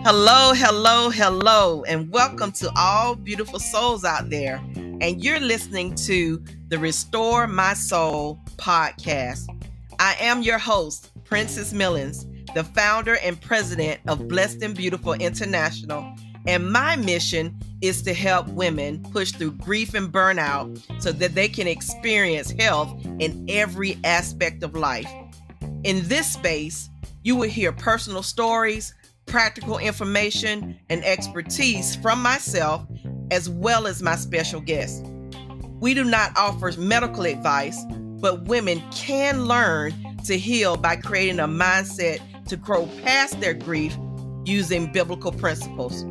Hello, hello, hello, and welcome to all beautiful souls out there. And you're listening to the Restore My Soul podcast. I am your host, Princess Millens, the founder and president of Blessed and Beautiful International. And my mission is to help women push through grief and burnout so that they can experience health in every aspect of life. In this space, you will hear personal stories, practical information, and expertise from myself, as well as my special guests. We do not offer medical advice, but women can learn to heal by creating a mindset to grow past their grief using biblical principles.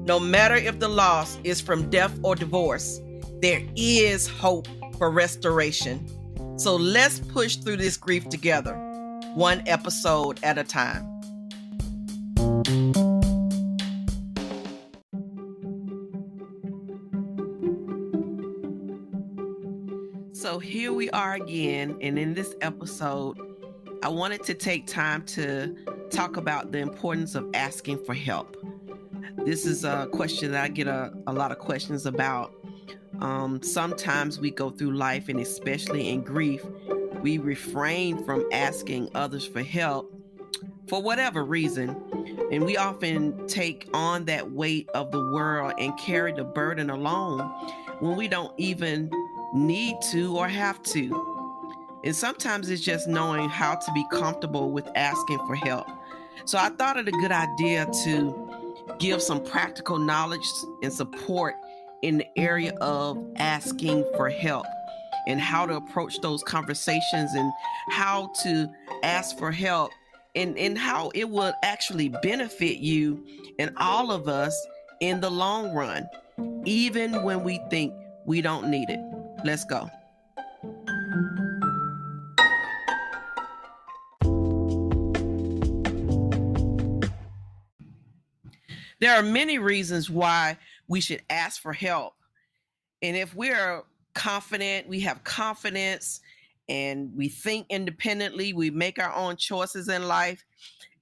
No matter if the loss is from death or divorce, there is hope for restoration. So let's push through this grief together, one episode at a time. So here we are again, and in this episode, I wanted to take time to talk about the importance of asking for help. This is a question that I get a lot of questions about. Sometimes we go through life, and especially in grief, we refrain from asking others for help for whatever reason. And we often take on that weight of the world and carry the burden alone when we don't even need to or have to. And sometimes it's just knowing how to be comfortable with asking for help. So I thought it a good idea to give some practical knowledge and support in the area of asking for help and how to approach those conversations and how to ask for help and how it would actually benefit you and all of us in the long run, even when we think we don't need it. Let's go. There are many reasons why we should ask for help. And if we're confident, we have confidence, and we think independently, we make our own choices in life,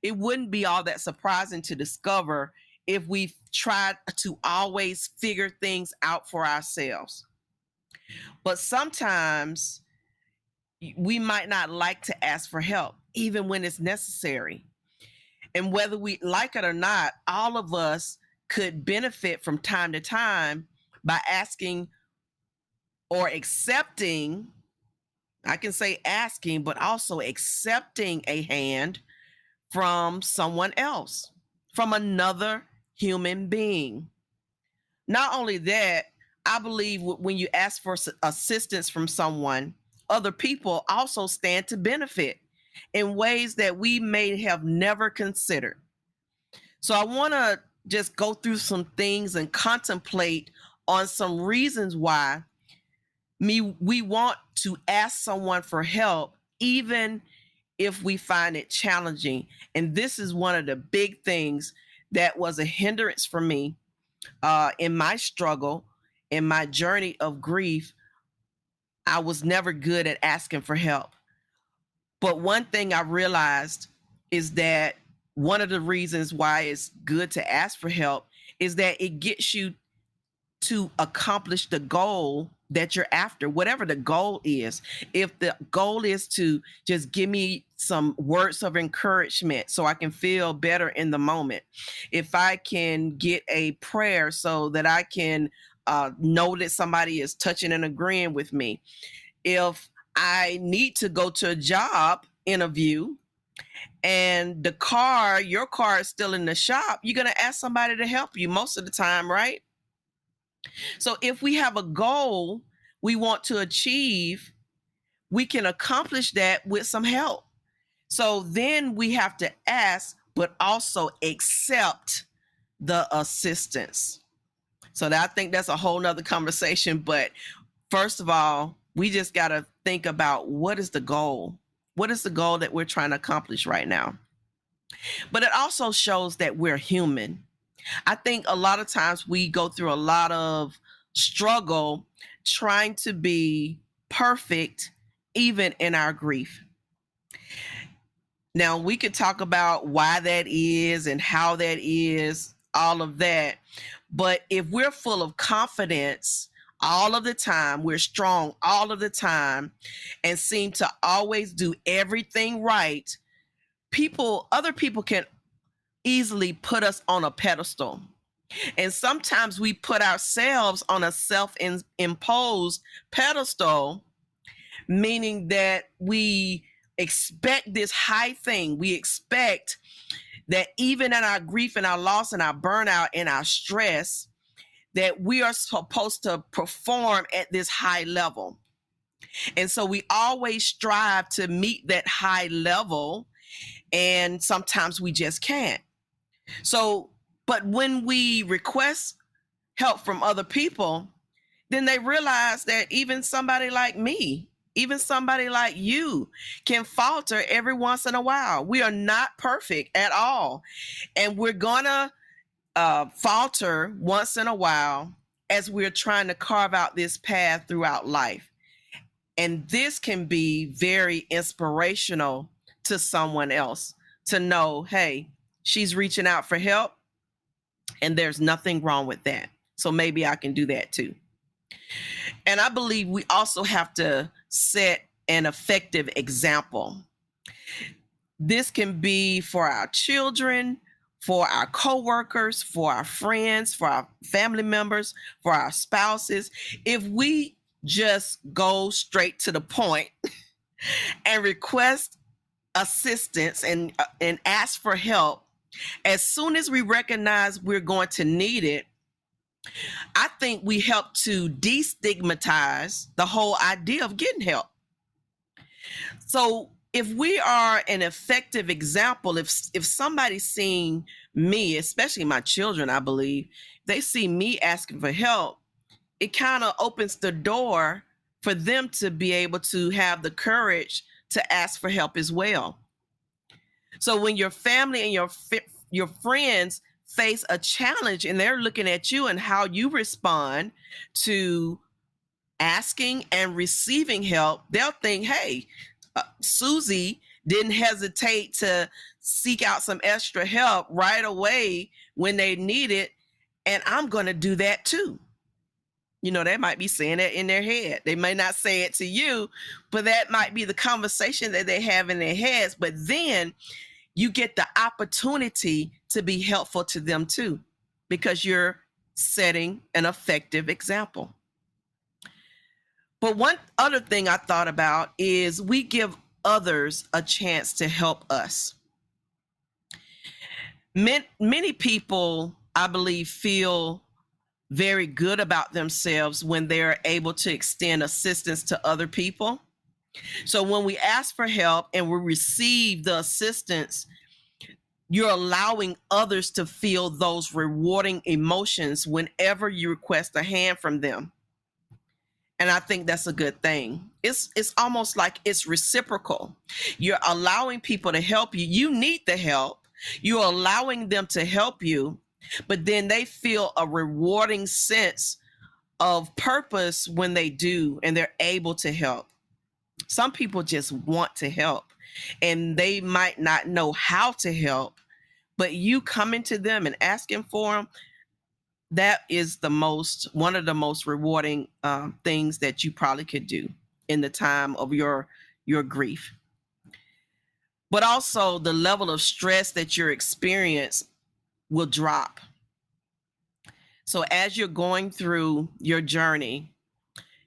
it wouldn't be all that surprising to discover if we tried to always figure things out for ourselves. But sometimes we might not like to ask for help, even when it's necessary. And whether we like it or not, all of us could benefit from time to time by asking or accepting, I can say asking, but also accepting a hand from someone else, from another human being. Not only that, I believe when you ask for assistance from someone, other people also stand to benefit in ways that we may have never considered. So I want to just go through some things and contemplate on some reasons why we want to ask someone for help, even if we find it challenging. And this is one of the big things that was a hindrance for me in my struggle, in my journey of grief. I was never good at asking for help. But one thing I realized is that one of the reasons why it's good to ask for help is that it gets you to accomplish the goal that you're after, whatever the goal is. If the goal is to just give me some words of encouragement so I can feel better in the moment, if I can get a prayer so that I can know that somebody is touching and agreeing with me, if I need to go to a job interview and your car is still in the shop, you're going to ask somebody to help you most of the time, right? So if we have a goal we want to achieve, we can accomplish that with some help. So then we have to ask, but also accept the assistance. So I think that's a whole nother conversation. But first of all, we just got to think about what is the goal? What is the goal that we're trying to accomplish right now? But it also shows that we're human. I think a lot of times we go through a lot of struggle trying to be perfect, even in our grief. Now, we could talk about why that is and how that is, all of that. But if we're full of confidence all of the time, we're strong all of the time, and seem to always do everything right, other people can easily put us on a pedestal. And sometimes we put ourselves on a self-imposed pedestal, meaning that we expect this high thing. We expect that even in our grief and our loss and our burnout and our stress, that we are supposed to perform at this high level. And so we always strive to meet that high level, and sometimes we just can't. So, but when we request help from other people, then they realize that even somebody like me, even somebody like you, can falter every once in a while. We are not perfect at all. And we're going to falter once in a while as we're trying to carve out this path throughout life. And this can be very inspirational to someone else to know, hey, she's reaching out for help, and there's nothing wrong with that. So maybe I can do that too. And I believe we also have to set an effective example. This can be for our children, for our coworkers, for our friends, for our family members, for our spouses. If we just go straight to the point and request assistance and ask for help as soon as we recognize we're going to need it, I think we help to destigmatize the whole idea of getting help. So if we are an effective example, if somebody's seeing me, especially my children, I believe, they see me asking for help, it kind of opens the door for them to be able to have the courage to ask for help as well. So when your family and your friends face a challenge and they're looking at you and how you respond to asking and receiving help, they'll think, hey, Susie didn't hesitate to seek out some extra help right away when they need it, and I'm going to do that too. You know, they might be saying that in their head. They may not say it to you, but that might be the conversation that they have in their heads. But then you get the opportunity to be helpful to them too, because you're setting an effective example. But one other thing I thought about is we give others a chance to help us. Many people, I believe, feel very good about themselves when they're able to extend assistance to other people. So when we ask for help and we receive the assistance, you're allowing others to feel those rewarding emotions whenever you request a hand from them. And I think that's a good thing. It's almost like it's reciprocal. You're allowing people to help you. You need the help. You're allowing them to help you, but then they feel a rewarding sense of purpose when they do and they're able to help. Some people just want to help and they might not know how to help, but you coming to them and asking for them, that is one of the most rewarding things that you probably could do in the time of your grief. But also the level of stress that you're experiencing will drop. So as you're going through your journey,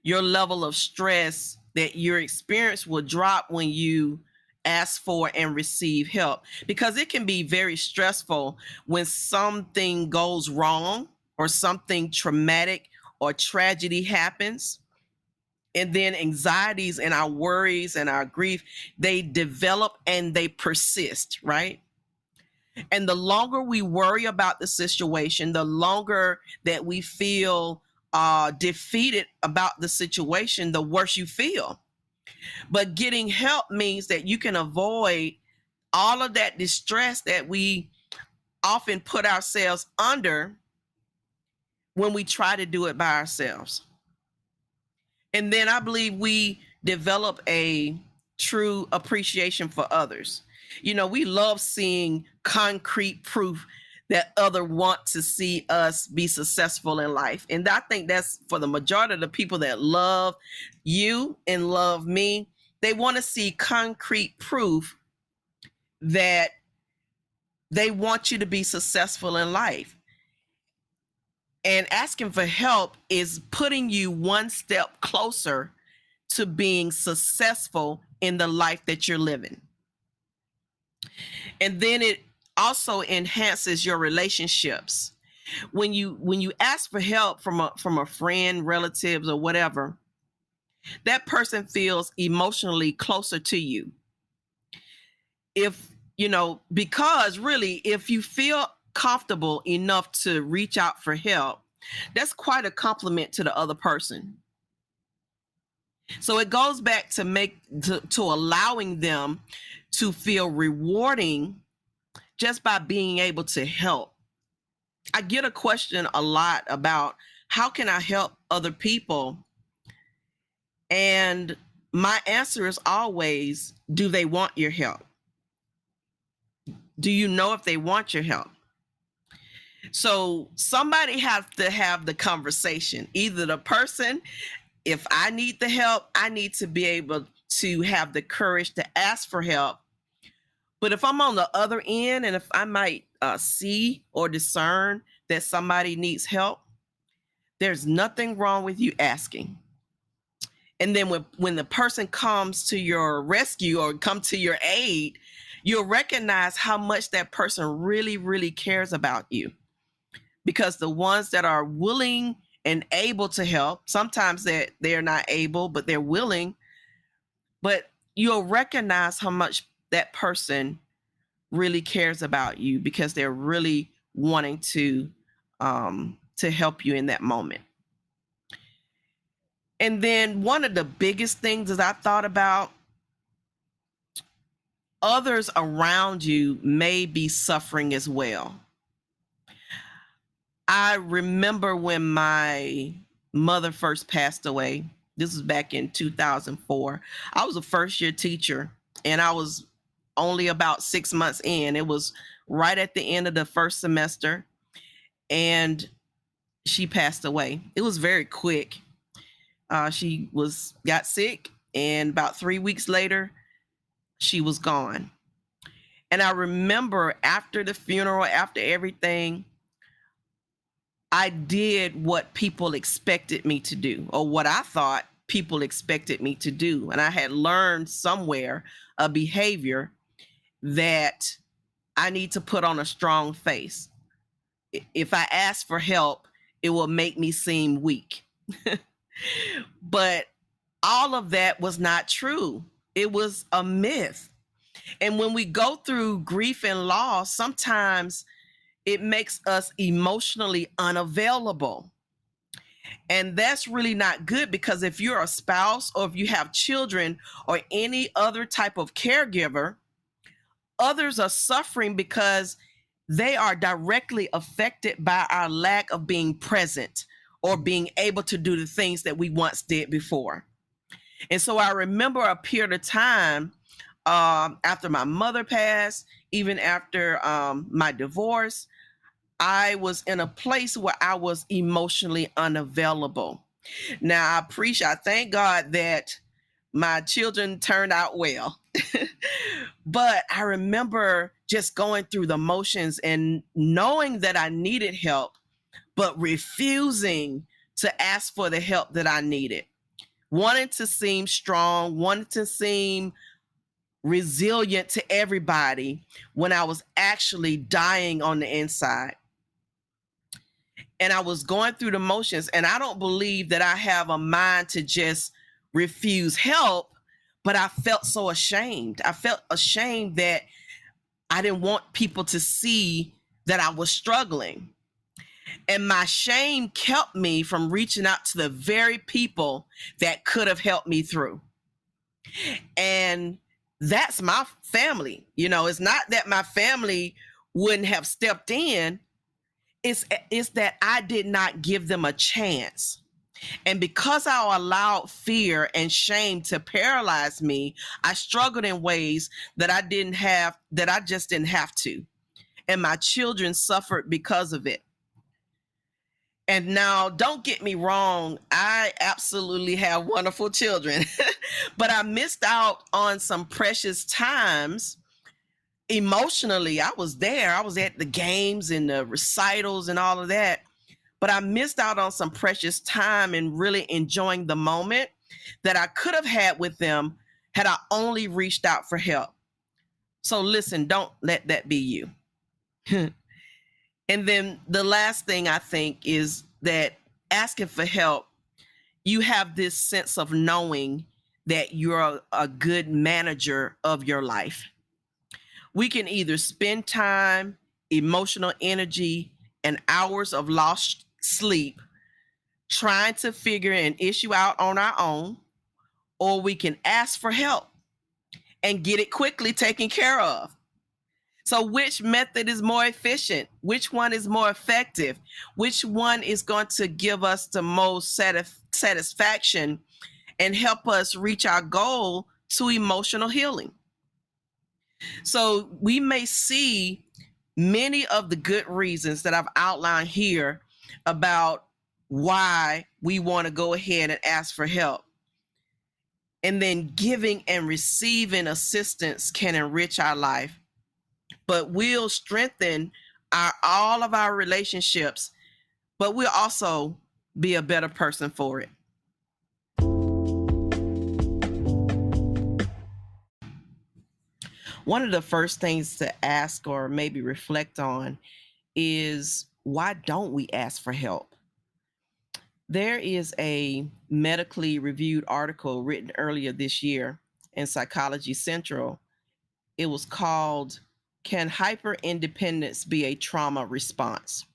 your level of stress that you experience will drop when you ask for and receive help, because it can be very stressful when something goes wrong or something traumatic or tragedy happens. And then anxieties and our worries and our grief, they develop and they persist, right? And the longer we worry about the situation, the longer that we feel defeated about the situation, the worse you feel. But getting help means that you can avoid all of that distress that we often put ourselves under when we try to do it by ourselves. And then I believe we develop a true appreciation for others. We love seeing concrete proof that other want to see us be successful in life. And I think that's for the majority of the people that love you and love me. They want to see concrete proof that they want you to be successful in life. And asking for help is putting you one step closer to being successful in the life that you're living. And then it also enhances your relationships. When you ask for help from a friend, relatives, or whatever, that person feels emotionally closer to you. Because really, if you feel comfortable enough to reach out for help, that's quite a compliment to the other person. So it goes back to allowing them to feel rewarding just by being able to help. I get a question a lot about how can I help other people? And my answer is always, do they want your help? Do you know if they want your help? So somebody has to have the conversation. Either the person, if I need the help, I need to be able to have the courage to ask for help. But if I'm on the other end, and if I might see or discern that somebody needs help, there's nothing wrong with you asking. And then when the person comes to your rescue or come to your aid, you'll recognize how much that person really, really cares about you. Because the ones that are willing and able to help, sometimes they're not able, but they're willing. But you'll recognize how much that person really cares about you because they're really wanting to help you in that moment. And then one of the biggest things that I thought about, others around you may be suffering as well. I remember when my mother first passed away. This was back in 2004. I was a first-year teacher, and I was only about 6 months in. It was right at the end of the first semester, and she passed away. It was very quick. She got sick, and about 3 weeks later, she was gone. And I remember after the funeral, after everything, I did what people expected me to do, or what I thought people expected me to do. And I had learned somewhere a behavior that I need to put on a strong face. If I ask for help, it will make me seem weak. But all of that was not true. It was a myth. And when we go through grief and loss, sometimes it makes us emotionally unavailable. And that's really not good, because if you're a spouse or if you have children or any other type of caregiver, others are suffering because they are directly affected by our lack of being present or being able to do the things that we once did before. And so I remember a period of time after my mother passed, even after my divorce, I was in a place where I was emotionally unavailable. Now, I thank God that my children turned out well. But I remember just going through the motions and knowing that I needed help, but refusing to ask for the help that I needed. Wanting to seem strong, wanting to seem resilient to everybody when I was actually dying on the inside. And I was going through the motions, and I don't believe that I have a mind to just refuse help, but I felt so ashamed. I felt ashamed that I didn't want people to see that I was struggling. And my shame kept me from reaching out to the very people that could have helped me through. And that's my family. It's not that my family wouldn't have stepped in. It's that I did not give them a chance. And because I allowed fear and shame to paralyze me, I struggled in ways that I just didn't have to. And my children suffered because of it. And now, don't get me wrong, I absolutely have wonderful children, but I missed out on some precious times emotionally. I was there, I was at the games and the recitals and all of that, but I missed out on some precious time and really enjoying the moment that I could have had with them had I only reached out for help. So, listen, don't let that be you. And then the last thing I think is that asking for help, you have this sense of knowing that you're a good manager of your life. We can either spend time, emotional energy, and hours of lost sleep trying to figure an issue out on our own, or we can ask for help and get it quickly taken care of. So, which method is more efficient? Which one is more effective? Which one is going to give us the most satisfaction and help us reach our goal to emotional healing? So, we may see many of the good reasons that I've outlined here about why we want to go ahead and ask for help. And then giving and receiving assistance can enrich our life, but will strengthen all of our relationships, but we'll also be a better person for it. One of the first things to ask or maybe reflect on is, why don't we ask for help? There is a medically reviewed article written earlier this year in Psychology Central. It was called, "Can Hyperindependence Be a Trauma Response?"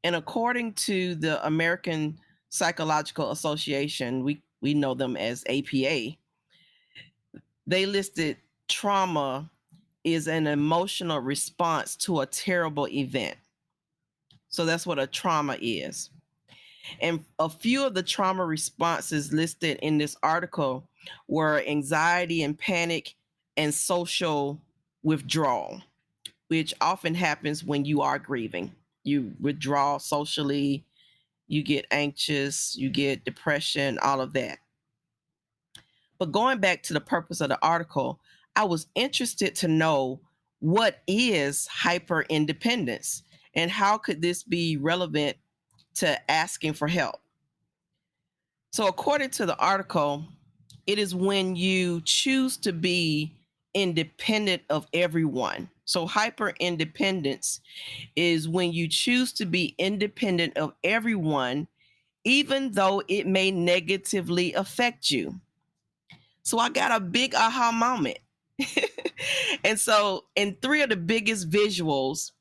And according to the American Psychological Association, we know them as APA, they listed trauma is an emotional response to a terrible event. So that's what a trauma is. And a few of the trauma responses listed in this article were anxiety and panic and social withdrawal, which often happens when you are grieving. You withdraw socially, you get anxious, you get depression, all of that. But going back to the purpose of the article, I was interested to know, what is hyper independence and how could this be relevant to asking for help? So, according to the article, it is when you choose to be independent of everyone. So, hyper independence is when you choose to be independent of everyone, even though it may negatively affect you. So, I got a big aha moment. And so, in three of the biggest visuals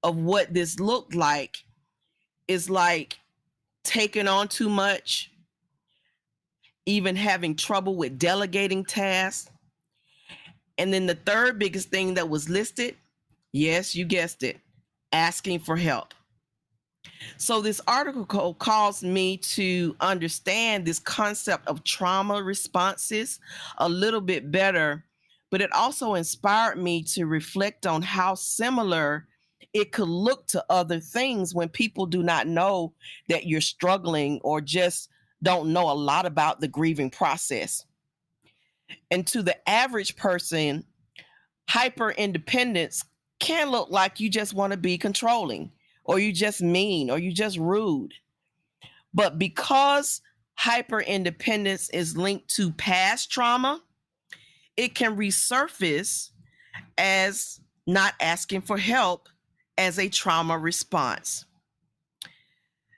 of what this looked like is like taking on too much, even having trouble with delegating tasks. And then the third biggest thing that was listed, yes, you guessed it, asking for help. So this article caused me to understand this concept of trauma responses a little bit better, but it also inspired me to reflect on how similar it could look to other things when people do not know that you're struggling or just don't know a lot about the grieving process. And to the average person, hyper independence can look like you just want to be controlling, or you just mean, or you just rude. But because hyper independence is linked to past trauma, it can resurface as not asking for help as a trauma response.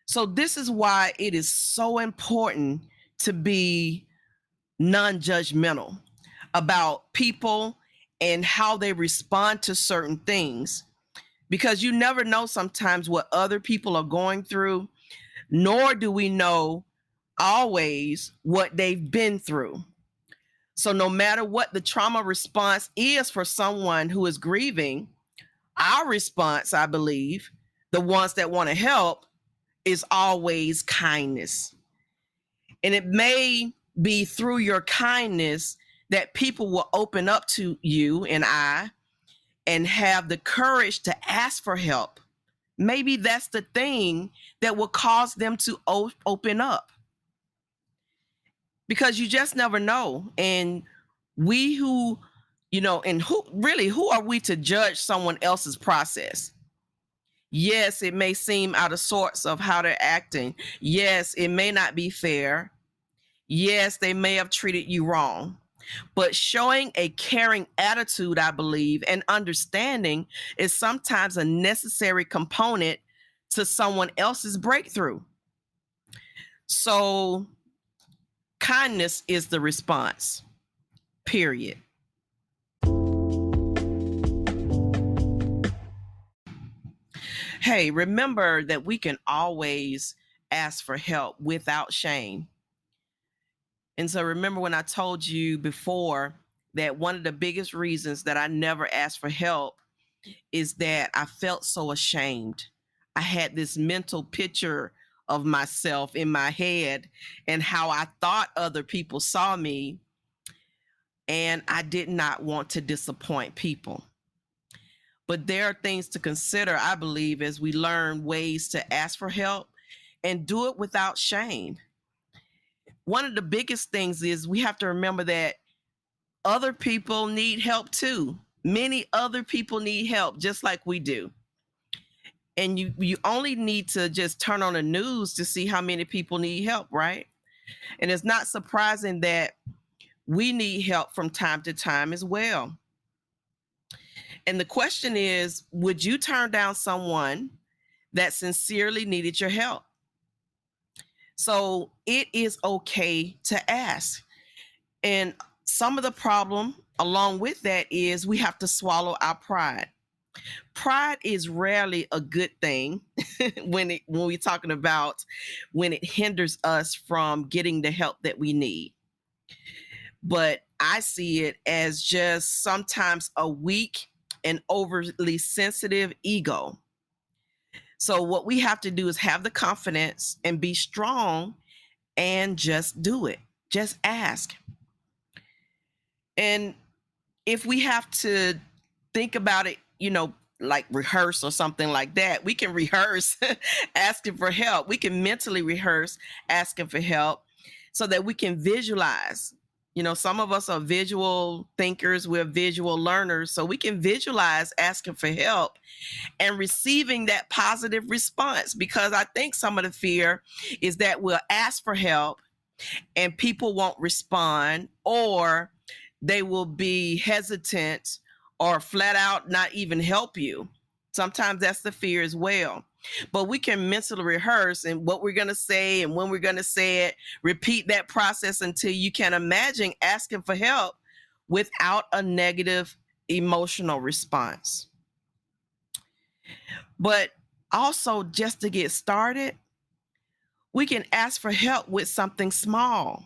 So, this is why it is so important to be non judgmental about people and how they respond to certain things, because you never know sometimes what other people are going through, nor do we know always what they've been through. So, no matter what the trauma response is for someone who is grieving, our response, I believe, the ones that want to help, is always kindness. And it may be through your kindness that people will open up to you and I and have the courage to ask for help. Maybe that's the thing that will cause them to open up, because you just never know. And we who, and who are we to judge someone else's process? Yes, it may seem out of sorts of how they're acting. Yes, it may not be fair. Yes, they may have treated you wrong. But showing a caring attitude, I believe, and understanding is sometimes a necessary component to someone else's breakthrough. So, kindness is the response, period. Hey, remember that we can always ask for help without shame. And so remember when I told you before that one of the biggest reasons that I never asked for help is that I felt so ashamed. I had this mental picture of myself in my head and how I thought other people saw me. And I did not want to disappoint people. But there are things to consider, I believe, as we learn ways to ask for help and do it without shame. One of the biggest things is we have to remember that other people need help too. Many other people need help just like we do. And you only need to just turn on the news to see how many people need help, right? And it's not surprising that we need help from time to time as well. And the question is, would you turn down someone that sincerely needed your help? So it is okay to ask. And some of the problem along with that is we have to swallow our pride. Pride is rarely a good thing when we're talking about when it hinders us from getting the help that we need. But I see it as just sometimes a weak and overly sensitive ego. So what we have to do is have the confidence and be strong and just do it. Just ask. And if we have to think about it, like rehearse or something like that, we can rehearse asking for help. We can mentally rehearse asking for help so that we can visualize. Some of us are visual thinkers, we're visual learners, so we can visualize asking for help and receiving that positive response, because I think some of the fear is that we'll ask for help and people won't respond, or they will be hesitant or flat out not even help you. Sometimes that's the fear as well. But we can mentally rehearse and what we're going to say and when we're going to say it, repeat that process until you can imagine asking for help without a negative emotional response. But also, just to get started, we can ask for help with something small.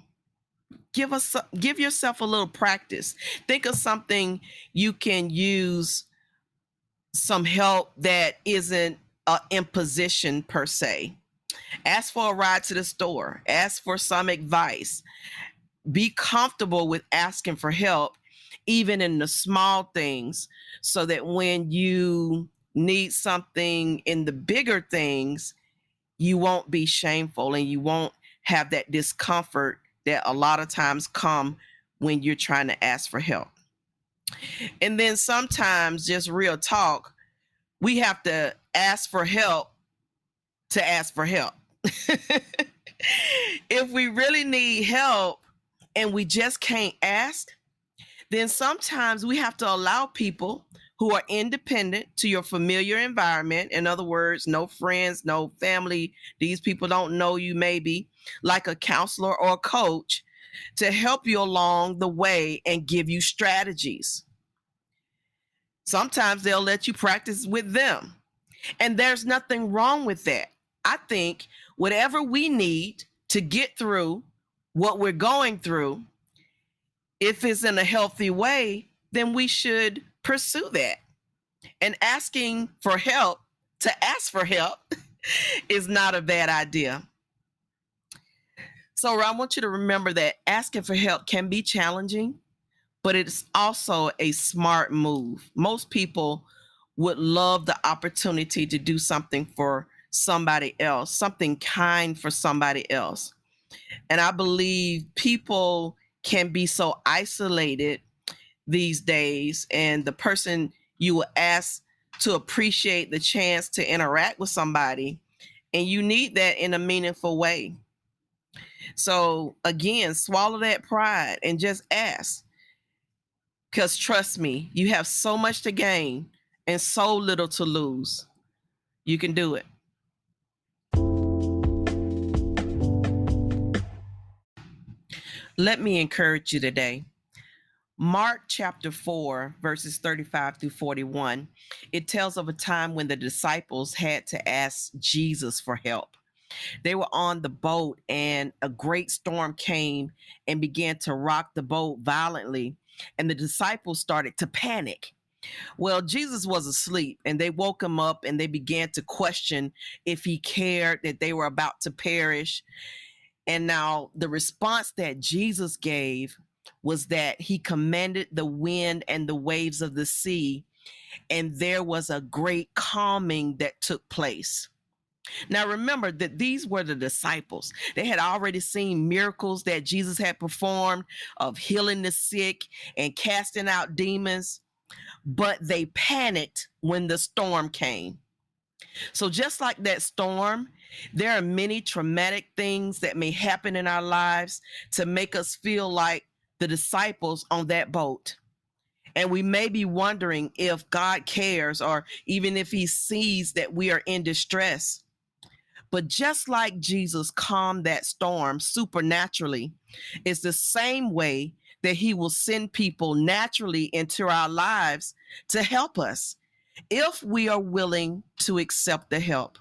Give yourself a little practice. Think of something you can use some help that isn't an imposition per se. Ask for a ride to the store. Ask for some advice. Be comfortable with asking for help, even in the small things, so that when you need something in the bigger things, you won't be shameful and you won't have that discomfort that a lot of times come when you're trying to ask for help. And then sometimes, just real talk, we have to ask for help to ask for help. If we really need help and we just can't ask, then sometimes we have to allow people who are independent to your familiar environment. In other words, no friends, no family. These people don't know you, maybe, like a counselor or a coach, to help you along the way and give you strategies. Sometimes they'll let you practice with them. And there's nothing wrong with that. I think whatever we need to get through what we're going through, if it's in a healthy way, then we should pursue that. And asking for help to ask for help is not a bad idea. So I want you to remember that asking for help can be challenging, but it's also a smart move. Most people would love the opportunity to do something for somebody else, something kind for somebody else. And I believe people can be so isolated these days, and the person you will ask to appreciate the chance to interact with somebody, and you need that in a meaningful way. So again, swallow that pride and just ask. Because trust me, you have so much to gain and so little to lose. You can do it. Let me encourage you today. Mark chapter 4, verses 35 through 41, it tells of a time when the disciples had to ask Jesus for help. They were on the boat and a great storm came and began to rock the boat violently, and the disciples started to panic. Well, Jesus was asleep, and they woke him up and they began to question if he cared that they were about to perish. And now the response that Jesus gave was that he commanded the wind and the waves of the sea, and there was a great calming that took place. Now, remember that these were the disciples. They had already seen miracles that Jesus had performed of healing the sick and casting out demons, but they panicked when the storm came. So, just like that storm, there are many traumatic things that may happen in our lives to make us feel like the disciples on that boat. And we may be wondering if God cares or even if he sees that we are in distress. But just like Jesus calmed that storm supernaturally, it's the same way that he will send people naturally into our lives to help us if we are willing to accept the help.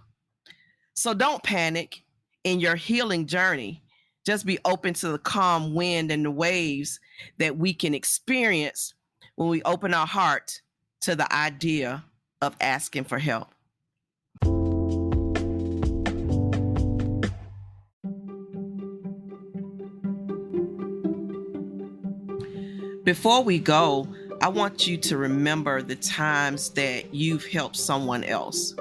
So don't panic in your healing journey. Just be open to the calm wind and the waves that we can experience when we open our heart to the idea of asking for help. Before we go, I want you to remember the times that you've helped someone else.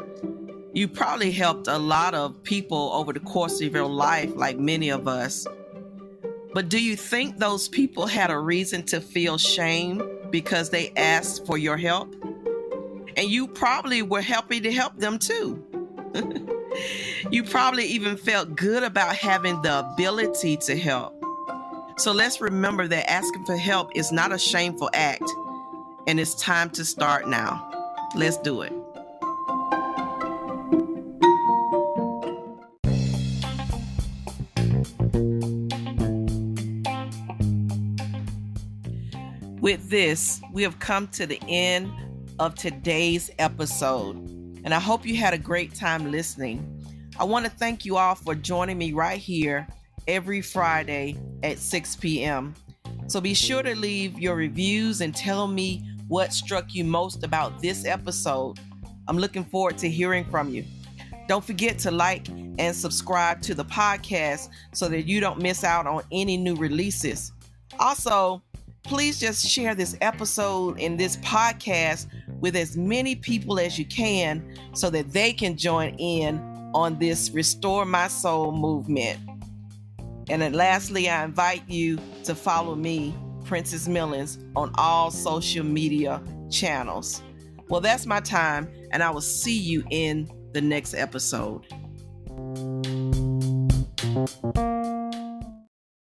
You probably helped a lot of people over the course of your life, like many of us. But do you think those people had a reason to feel shame because they asked for your help? And you probably were happy to help them too. You probably even felt good about having the ability to help. So let's remember that asking for help is not a shameful act, and it's time to start now. Let's do it. With this, we have come to the end of today's episode, and I hope you had a great time listening. I want to thank you all for joining me right here every Friday at 6 p.m. So be sure to leave your reviews and tell me what struck you most about this episode. I'm looking forward to hearing from you. Don't forget to like and subscribe to the podcast so that you don't miss out on any new releases. Also, please just share this episode and this podcast with as many people as you can so that they can join in on this Restore My Soul movement. And then lastly, I invite you to follow me, Princess Millens, on all social media channels. Well, that's my time, and I will see you in the next episode.